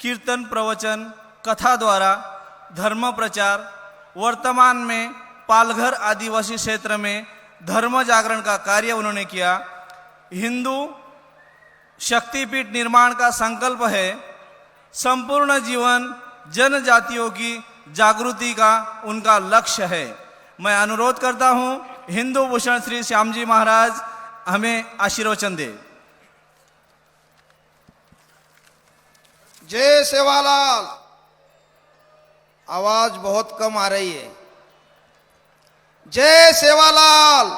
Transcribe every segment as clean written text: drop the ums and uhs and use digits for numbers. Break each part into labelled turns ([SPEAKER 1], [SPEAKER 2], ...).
[SPEAKER 1] कीर्तन, प्रवचन, कथा द्वारा धर्म प्रचार, वर्तमान में पालघर आदिवासी क्षेत्र में धर्म जागरण का कार्य उन्होंने किया। हिंदू शक्तिपीठ निर्माण का संकल्प है। संपूर्ण जीवन जनजातियों की जागृति का उनका लक्ष्य है। मैं अनुरोध करता हूं, हिंदू भूषण श्री श्यामजी महाराज हमें आशीर्वचन दे।
[SPEAKER 2] जय सेवालाल। आवाज बहुत कम आ रही है। जय सेवालाल,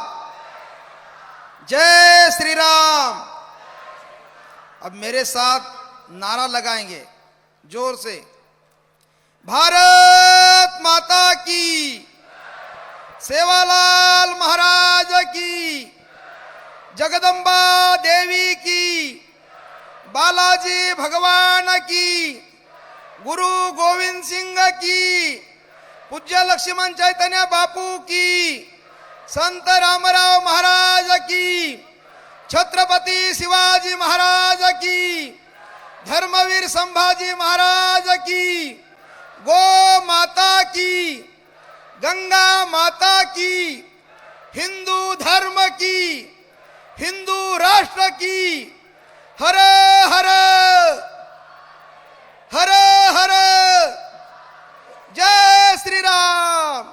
[SPEAKER 2] जय श्री राम। अब मेरे साथ नारा लगाएंगे जोर से। भारत माता की, सेवालाल महाराज की, जगदम्बा देवी की, बालाजी भगवान की, गुरु गोविंद सिंह की, पूज्य लक्ष्मण चैतन्य बापू की, संत रामराव महाराज की, छत्रपति शिवाजी महाराज की, धर्मवीर संभाजी महाराज की, गो माता की, गंगा माता की, हिंदू धर्म की, हिंदू राष्ट्र की, हर हर हर हर। जय श्री राम,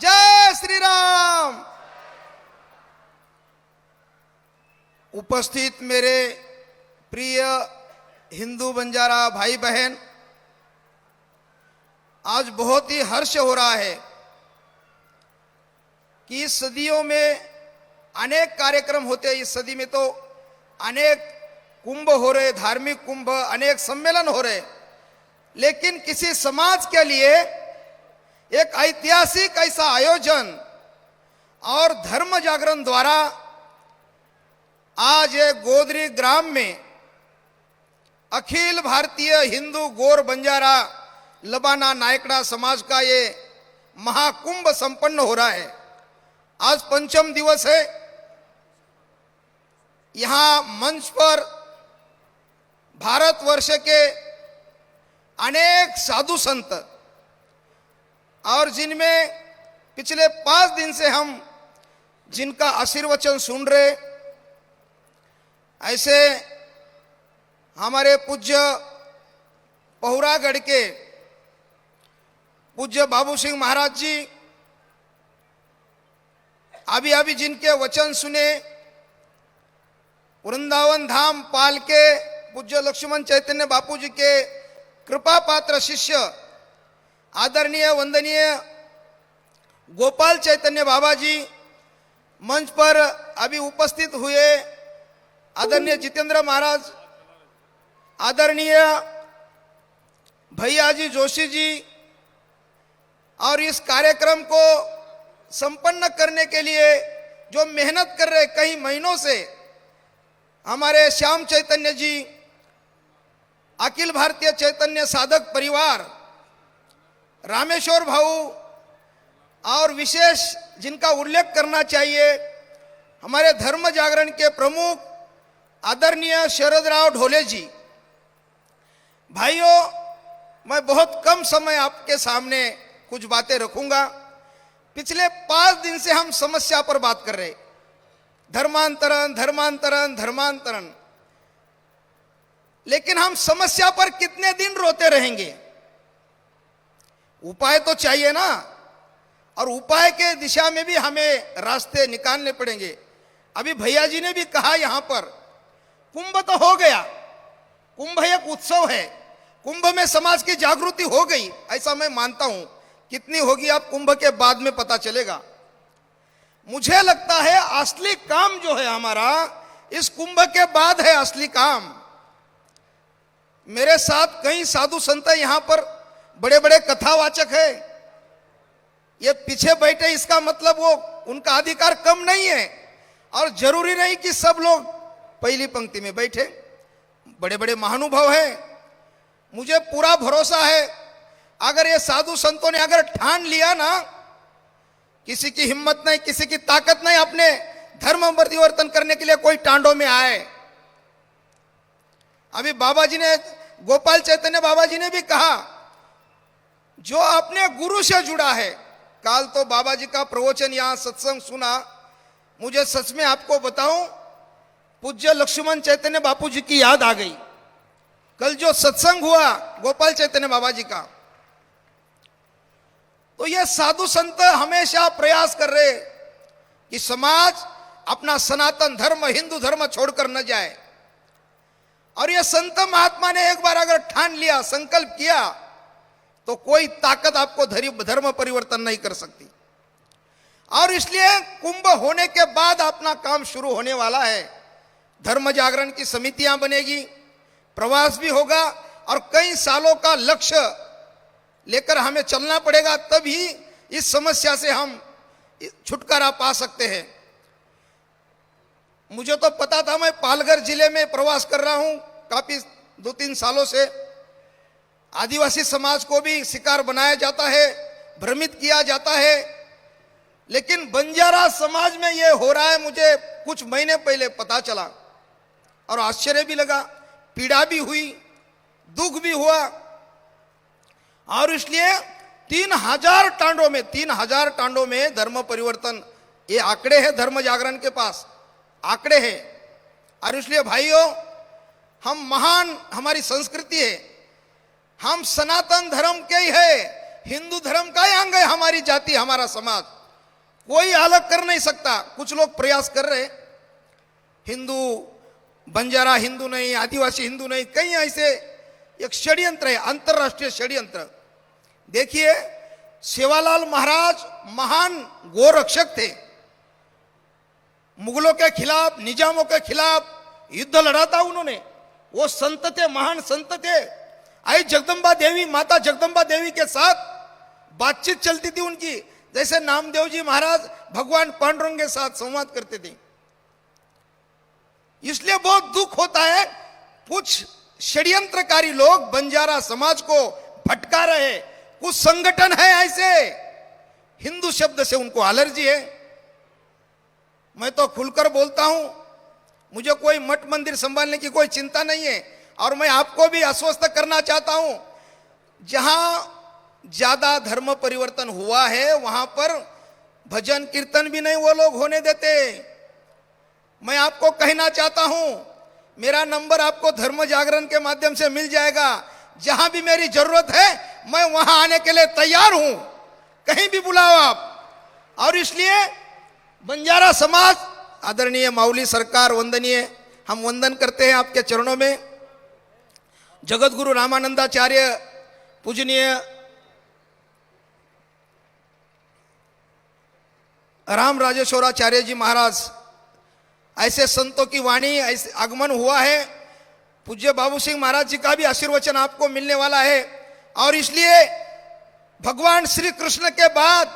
[SPEAKER 2] जय श्री राम। उपस्थित मेरे प्रिय हिंदू बंजारा भाई बहन, आज बहुत ही हर्ष हो रहा है कि इस सदियों में अनेक कार्यक्रम होते हैं। इस सदी में तो अनेक कुंभ हो रहे, धार्मिक कुंभ, अनेक सम्मेलन हो रहे, लेकिन किसी समाज के लिए एक ऐतिहासिक ऐसा आयोजन और धर्म जागरण द्वारा आज ये गोदरी ग्राम में अखिल भारतीय हिंदू गौर बंजारा लबाना नायकड़ा समाज का ये महाकुंभ संपन्न हो रहा है। आज पंचम दिवस है। यहां मंच पर भारतवर्ष के अनेक साधु संत और जिनमें पिछले 5 दिन से हम जिनका आशीर्वचन सुन रहे, ऐसे हमारे पूज्य पहुरागढ़ के पूज्य बाबू सिंह महाराज जी, अभी अभी जिनके वचन सुने, वृंदावन धाम पाल के पूज्य लक्ष्मण चैतन्य बापू जी के कृपा पात्र शिष्य आदरणीय वंदनीय गोपाल चैतन्य बाबा जी, मंच पर अभी उपस्थित हुए आदरणीय जितेंद्र महाराज, आदरणीय भैया जी जोशी जी, और इस कार्यक्रम को संपन्न करने के लिए जो मेहनत कर रहे कई महीनों से हमारे श्याम चैतन्य जी, अखिल भारतीय चैतन्य साधक परिवार, रामेश्वर भाऊ, और विशेष जिनका उल्लेख करना चाहिए हमारे धर्म जागरण के प्रमुख आदरणीय शरदराव ढोले जी। भाइयों, मैं बहुत कम समय आपके सामने कुछ बातें रखूंगा। पिछले 5 दिन से हम समस्या पर बात कर रहे, धर्मांतरण धर्मांतरण धर्मांतरण, लेकिन हम समस्या पर कितने दिन रोते रहेंगे? उपाय तो चाहिए ना, और उपाय के दिशा में भी हमें रास्ते निकालने पड़ेंगे। अभी भैया जी ने भी कहा, यहां पर कुंभ तो हो गया, कुंभ एक उत्सव है, कुंभ में समाज की जागृति हो गई, ऐसा मैं मानता हूं। कितनी होगी आप कुंभ के बाद में पता चलेगा। मुझे लगता है असली काम जो है हमारा इस कुंभ के बाद है असली काम। मेरे साथ कई साधु संत यहां पर बड़े बड़े कथावाचक है। ये पीछे बैठे, इसका मतलब वो उनका अधिकार कम नहीं है, और जरूरी नहीं कि सब लोग पहली पंक्ति में बैठे। बड़े बड़े महानुभाव हैं। मुझे पूरा भरोसा है, अगर ये साधु संतों ने अगर ठान लिया ना, किसी की हिम्मत नहीं, किसी की ताकत नहीं अपने धर्म परिवर्तन करने के लिए कोई टांडों में आए। अभी बाबा जी ने गोपाल चैतन्य बाबा जी ने भी कहा, जो अपने गुरु से जुड़ा है। काल तो बाबा जी का प्रवचन यहां सत्संग सुना, मुझे सच में आपको बताऊं, पूज्य लक्ष्मण चैतन्य बापू जी की याद आ गई। कल जो सत्संग हुआ गोपाल चैतन्य बाबा जी का, तो ये साधु संत हमेशा प्रयास कर रहे कि समाज अपना सनातन धर्म हिंदू धर्म छोड़कर न जाए। और ये संत महात्मा ने एक बार अगर ठान लिया, संकल्प किया, तो कोई ताकत आपको धर्म परिवर्तन नहीं कर सकती। और इसलिए कुंभ होने के बाद अपना काम शुरू होने वाला है। धर्म जागरण की समितियां बनेगी, प्रवास भी होगा, और कई सालों का लक्ष्य लेकर हमें चलना पड़ेगा, तभी इस समस्या से हम छुटकारा पा सकते हैं। मुझे तो पता था, मैं पालघर जिले में प्रवास कर रहा हूं काफी 2-3 सालों से। आदिवासी समाज को भी शिकार बनाया जाता है, भ्रमित किया जाता है, लेकिन बंजारा समाज में यह हो रहा है, मुझे कुछ महीने पहले पता चला और आश्चर्य भी लगा, पीड़ा भी हुई, दुख भी हुआ। और इसलिए 3000 टांडों में धर्म परिवर्तन, ये आंकड़े हैं धर्म जागरण के पास, आंकड़े हैं। और इसलिए भाइयों, हम महान, हमारी संस्कृति है, हम सनातन धर्म के ही है, हिंदू धर्म का ही अंग है हमारी जाति, हमारा समाज, कोई अलग कर नहीं सकता। कुछ लोग प्रयास कर रहे, हिंदू बंजारा हिंदू नहीं, आदिवासी हिंदू नहीं, कई ऐसे एक षड्यंत्र है, अंतरराष्ट्रीय षड्यंत्र। देखिए, सेवालाल महाराज महान गोरक्षक थे, मुगलों के खिलाफ, निजामों के खिलाफ युद्ध लड़ा था उन्होंने, वो संत थे, महान संत थे। आई जगदम्बा देवी, माता जगदम्बा देवी के साथ बातचीत चलती थी उनकी, जैसे नामदेव जी महाराज भगवान पांडुरंग के साथ संवाद करते थे। इसलिए बहुत दुख होता है, कुछ षड्यंत्रकारी लोग बंजारा समाज को भटका रहे। कुछ संगठन है ऐसे, हिंदू शब्द से उनको एलर्जी है। मैं तो खुलकर बोलता हूं, मुझे कोई मठ मंदिर संभालने की कोई चिंता नहीं है, और मैं आपको भी आश्वस्त करना चाहता हूं, जहां ज्यादा धर्म परिवर्तन हुआ है वहां पर भजन कीर्तन भी नहीं वो लोग होने देते। मैं आपको कहना चाहता हूं, मेरा नंबर आपको धर्म जागरण के माध्यम से मिल जाएगा। जहां भी मेरी जरूरत है मैं वहां आने के लिए तैयार हूं, कहीं भी बुलाओ आप। और इसलिए बंजारा समाज, आदरणीय माउली सरकार वंदनीय, हम वंदन करते हैं आपके चरणों में। जगत गुरु रामानंदाचार्य, पूजनीय राम राजेश्वराचार्य जी महाराज, ऐसे संतों की वाणी, ऐसे आगमन हुआ है। पूज्य बाबू सिंह महाराज जी का भी आशीर्वचन आपको मिलने वाला है। और इसलिए भगवान श्री कृष्ण के बाद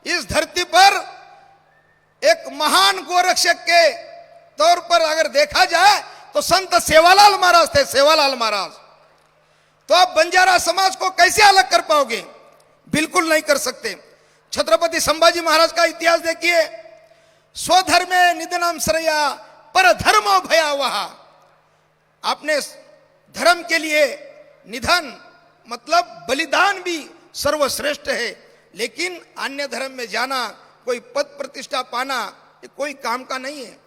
[SPEAKER 2] इस धरती पर एक महान गोरक्षक के तौर पर अगर देखा जाए तो संत सेवालाल महाराज थे, सेवालाल महाराज। तो आप बंजारा समाज को कैसे अलग कर पाओगे? बिल्कुल नहीं कर सकते। छत्रपति संभाजी महाराज का इतिहास देखिए, स्वधर्मे निधनम श्रेया पर धर्मो भयावह। आपने धर्म के लिए निधन मतलब बलिदान भी सर्वश्रेष्ठ है, लेकिन अन्य धर्म में जाना, कोई पद प्रतिष्ठा पाना, ये कोई काम का नहीं है।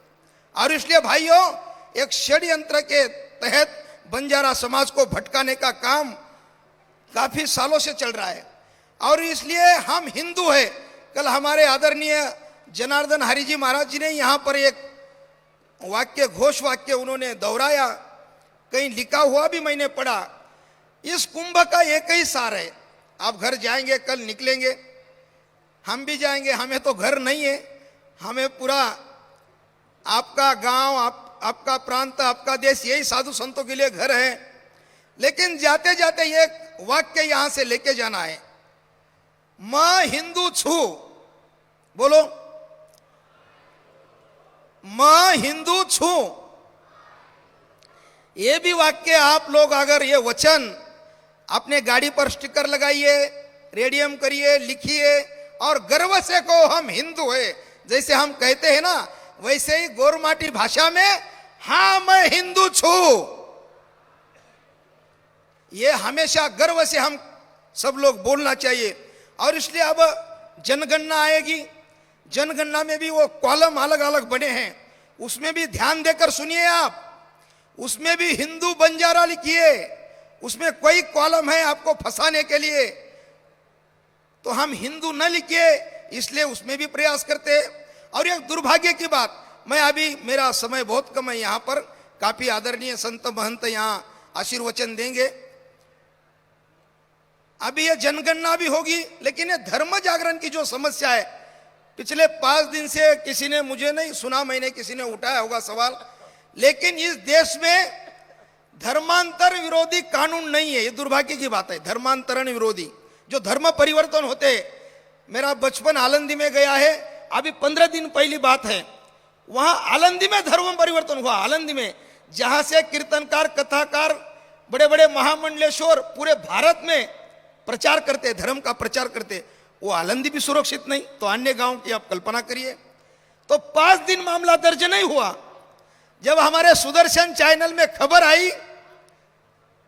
[SPEAKER 2] और इसलिए भाइयों, एक षड्यंत्र के तहत बंजारा समाज को भटकाने का काम काफी सालों से चल रहा है। और इसलिए हम हिंदू हैं। कल हमारे आदरणीय जनार्दन हरि जी महाराज जी ने यहाँ पर एक वाक्य, घोष वाक्य उन्होंने दोहराया, कहीं लिखा हुआ भी मैंने पढ़ा। इस कुंभ का एक ही सार है। आप घर जाएंगे, कल निकलेंगे, हम भी जाएंगे, हमें तो घर नहीं है, हमें पूरा आपका गांव, आपका प्रांत, आपका देश, यही साधु संतों के लिए घर है। लेकिन जाते जाते एक वाक्य यहां से लेके जाना है, मैं हिंदू छू, बोलो, मैं हिंदू छू। ये भी वाक्य आप लोग अगर ये वचन अपने गाड़ी पर स्टिकर लगाइए, रेडियम करिए, लिखिए और गर्व से कहो हम हिंदू है, जैसे हम कहते हैं ना, वैसे ही गोरमाटी भाषा में हाँ मैं हिंदू छू। ये हमेशा गर्व से हम सब लोग बोलना चाहिए। और इसलिए अब जनगणना आएगी, जनगणना में भी वो कॉलम अलग अलग बने हैं, उसमें भी ध्यान देकर सुनिए आप। उसमें भी हिंदू बंजारा लिखिए, उसमें कोई कॉलम है आपको फंसाने के लिए, तो हम हिंदू न लिखिए, इसलिए उसमें भी प्रयास करते। और एक दुर्भाग्य की बात, मैं अभी, मेरा समय बहुत कम है, यहाँ पर काफी आदरणीय संत महंत यहाँ आशीर्वचन देंगे। अभी ये जनगणना भी होगी, लेकिन ये धर्म जागरण की जो समस्या है, पिछले 5 दिन से किसी ने, मुझे नहीं सुना, मैंने किसी ने उठाया होगा सवाल, लेकिन इस देश में धर्मांतर विरोधी कानून नहीं है। ये दुर्भाग्य की बात है, धर्मांतरण विरोधी जो धर्म परिवर्तन होते। मेरा बचपन आलंदी में गया है, अभी 15 दिन पहली बात है, वहां आलंदी में धर्म परिवर्तन हुआ। आलंदी में, जहां से कीर्तनकार, कथाकार, बड़े बड़े महामंडलेश्वर पूरे भारत में प्रचार करते, धर्म का प्रचार करते, वो आलंदी भी सुरक्षित नहीं, तो अन्य गांव की आप कल्पना करिए। तो 5 दिन मामला दर्ज नहीं हुआ। जब हमारे सुदर्शन चैनल में खबर आई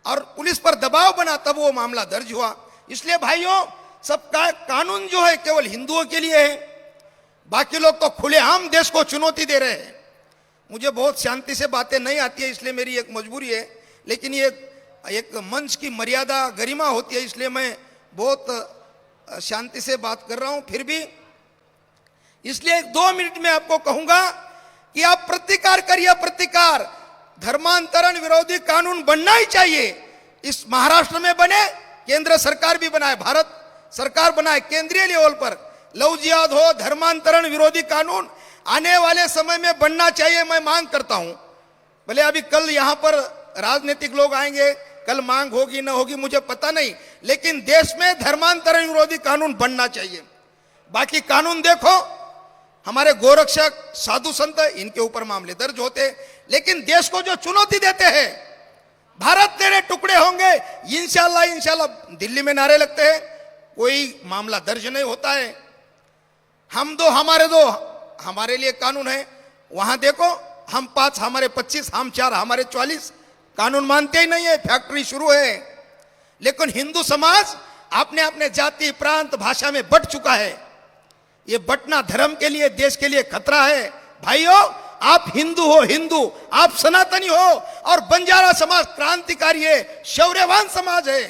[SPEAKER 2] और पुलिस पर दबाव बना, तब वो मामला दर्ज हुआ। इसलिए भाइयों, सबका कानून जो है केवल हिंदुओं के लिए है, बाकी लोग तो खुलेआम देश को चुनौती दे रहे हैं। मुझे बहुत शांति से बातें नहीं आती है, इसलिए मेरी एक मजबूरी है, लेकिन ये एक मंच की मर्यादा, गरिमा होती है, इसलिए मैं बहुत शांति से बात कर रहा हूं। फिर भी इसलिए 2 मिनट में आपको कहूंगा कि आप प्रतिकार करिए, प्रतिकार। धर्मांतरण विरोधी कानून बनना ही चाहिए। इस महाराष्ट्र में बने, केंद्र सरकार भी बनाए, भारत सरकार बनाए, केंद्रीय लेवल पर लव जिहाद हो, धर्मांतरण विरोधी कानून आने वाले समय में बनना चाहिए, मैं मांग करता हूं। भले अभी कल यहां पर राजनीतिक लोग आएंगे, कल मांग होगी न होगी मुझे पता नहीं, लेकिन देश में धर्मांतरण विरोधी कानून बनना चाहिए। बाकी कानून देखो, हमारे गोरक्षक, साधु संत, इनके ऊपर मामले दर्ज होते, लेकिन देश को जो चुनौती देते हैं, भारत तेरे टुकड़े होंगे, इंशाल्लाह इंशाल्लाह, दिल्ली में नारे लगते हैं, कोई मामला दर्ज नहीं होता है। हम दो हमारे दो, हमारे लिए कानून है। वहां देखो, हम 5, हमारे 25, हम 4, हमारे 44, कानून मानते ही नहीं है, फैक्ट्री शुरू है। लेकिन हिंदू समाज अपने अपने जाति, प्रांत, भाषा में बट चुका है। ये बटना धर्म के लिए, देश के लिए खतरा है। भाइयों, आप हिंदू हो, हिंदू, आप सनातनी हो, और बंजारा समाज क्रांतिकारी है, शौर्यवान समाज है,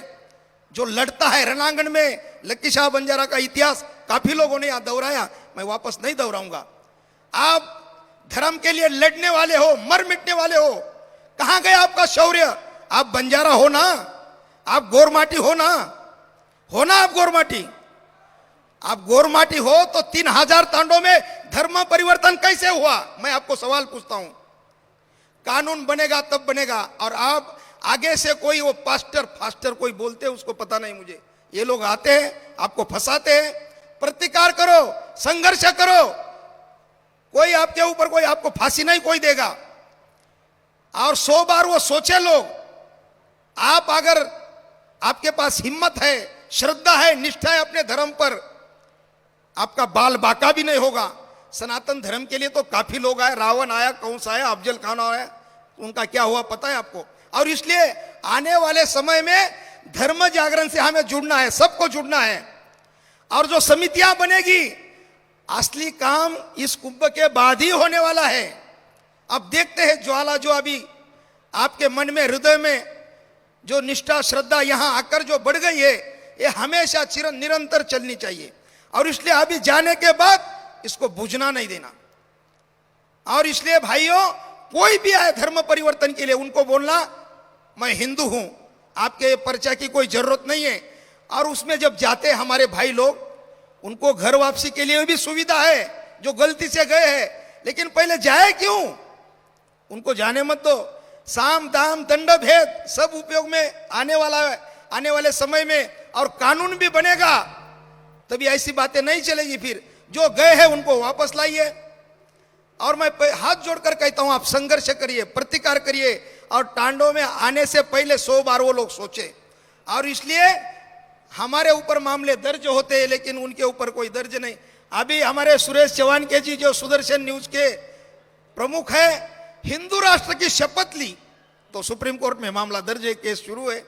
[SPEAKER 2] जो लड़ता है रणांगण में। लक्की शाह बंजारा का इतिहास काफी लोगों ने यहां दोहराया, मैं वापस नहीं दोहराऊंगा। आप धर्म के लिए लड़ने वाले हो, मर मिटने वाले हो, कहां गया आपका शौर्य? आप बंजारा हो ना, आप गोरमाटी हो ना, आप गोरमाटी। आप गोरमाटी हो तो 3000 तांडों में धर्म परिवर्तन कैसे हुआ? मैं आपको सवाल पूछता हूं। कानून बनेगा तब बनेगा। और आप आगे से कोई वो पास्टर फास्टर कोई बोलते हैं, उसको पता नहीं मुझे, ये लोग आते हैं, आपको फंसाते हैं। प्रतिकार करो, संघर्ष करो, कोई आपके ऊपर, कोई आपको फांसी नहीं कोई देगा। और 100 बार वो सोचे लोग। आप अगर, आपके पास हिम्मत है, श्रद्धा है, निष्ठा है अपने धर्म पर, आपका बाल बाका भी नहीं होगा। सनातन धर्म के लिए तो काफी लोग आए, रावण आया, कंस आया, अफजल खान आया, उनका क्या हुआ पता है आपको। और इसलिए आने वाले समय में धर्म जागरण से हमें जुड़ना है, सबको जुड़ना है। और जो समितियां बनेगी, असली काम इस कुंभ के बाद ही होने वाला है। अब देखते हैं ज्वाला जो अभी आपके मन में, हृदय में जो निष्ठा, श्रद्धा यहां आकर जो बढ़ गई है, ये हमेशा निरंतर चलनी चाहिए। और इसलिए अभी जाने के बाद इसको बुझना नहीं देना। और इसलिए भाइयों, कोई भी आए धर्म परिवर्तन के लिए, उनको बोलना मैं हिंदू हूं, आपके परिचय की कोई जरूरत नहीं है। और उसमें जब जाते हैं हमारे भाई लोग, उनको घर वापसी के लिए भी सुविधा है, जो गलती से गए हैं। लेकिन पहले जाए क्यों? उनको जाने मत दो। साम दाम दंड भेद सब उपयोग में आने वाला है, आने वाले समय में। और कानून भी बनेगा, तभी ऐसी बातें नहीं चलेगी। फिर जो गए हैं उनको वापस लाइए। और मैं हाथ जोड़कर कहता हूं, आप संघर्ष करिए, प्रतिकार करिए, और टांडों में आने से पहले 100 बार वो लोग सोचे। और इसलिए हमारे ऊपर मामले दर्ज होते हैं, लेकिन उनके ऊपर कोई दर्ज नहीं। अभी हमारे सुरेश चौहान के जी, जो सुदर्शन न्यूज के प्रमुख है, हिंदू राष्ट्र की शपथ ली, तो सुप्रीम कोर्ट में मामला दर्ज है, केस शुरू है।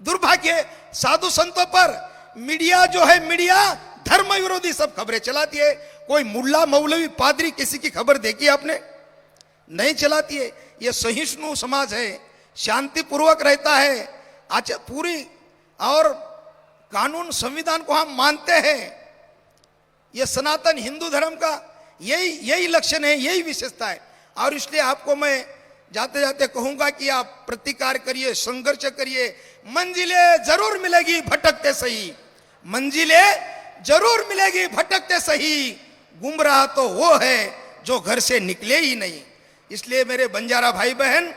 [SPEAKER 2] दुर्भाग्य साधु संतों पर मीडिया जो है, मीडिया धर्म विरोधी सब खबरें चलाती है। कोई मुल्ला मौलवी पादरी किसी की खबर देखी आपने? नहीं चलाती है। ये सहिष्णु समाज है, शांति पूर्वक रहता है। अच्छा, पूरी और कानून संविधान को हम मानते हैं। ये सनातन हिंदू धर्म का यही लक्षण है, यही विशेषता है। और इसलिए आपको मैं जाते जाते कहूंगा कि आप प्रतिकार करिए, संघर्ष करिए। मंजिलें जरूर मिलेगी भटकते सही, मंजिलें जरूर मिलेगी भटकते सही। गुमराह तो वो है जो घर से निकले ही नहीं। इसलिए मेरे बंजारा भाई बहन,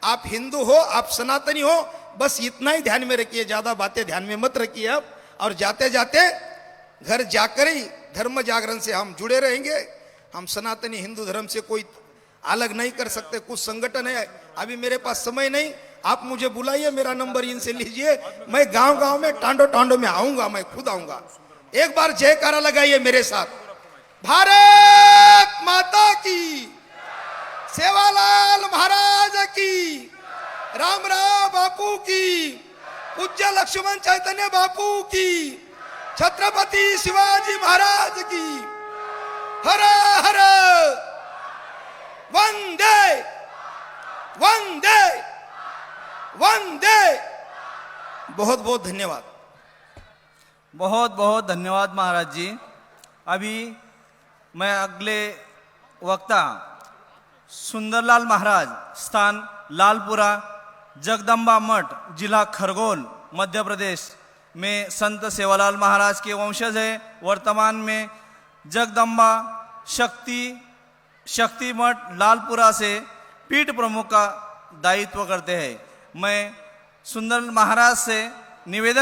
[SPEAKER 2] आप हिंदू हो, आप सनातनी हो, बस इतना ही ध्यान में रखिए, ज्यादा बातें ध्यान में मत रखिए आप। और जाते जाते घर जाकर ही धर्म जागरण से हम जुड़े रहेंगे। हम सनातनी हिंदू धर्म से कोई अलग नहीं कर सकते। कुछ संगठन है, अभी मेरे पास समय नहीं, आप मुझे बुलाइए, मेरा नंबर इनसे लीजिए। मैं गांव गांव में, टांडो टांडो में आऊंगा, मैं खुद आऊंगा। एक बार जयकारा लगाइए मेरे साथ। भारत माता की, सेवालाल महाराज की, राम राम बापू की, पूज्य लक्ष्मण चैतन्य बापू की, छत्रपति शिवाजी महाराज की, हर हर वंदे वंदे वंदे। बहुत बहुत धन्यवाद।
[SPEAKER 1] बहुत बहुत धन्यवाद महाराज जी। अभी मैं अगले वक्ता सुंदरलाल महाराज, स्थान लालपुरा, जगदम्बा मठ, जिला खरगोन, मध्य प्रदेश में संत सेवालाल महाराज के वंशज है। वर्तमान में जगदम्बा शक्ति मठ लालपुरा से पीठ प्रमुख का दायित्व करते हैं। मैं सुंदर महाराज से निवेदन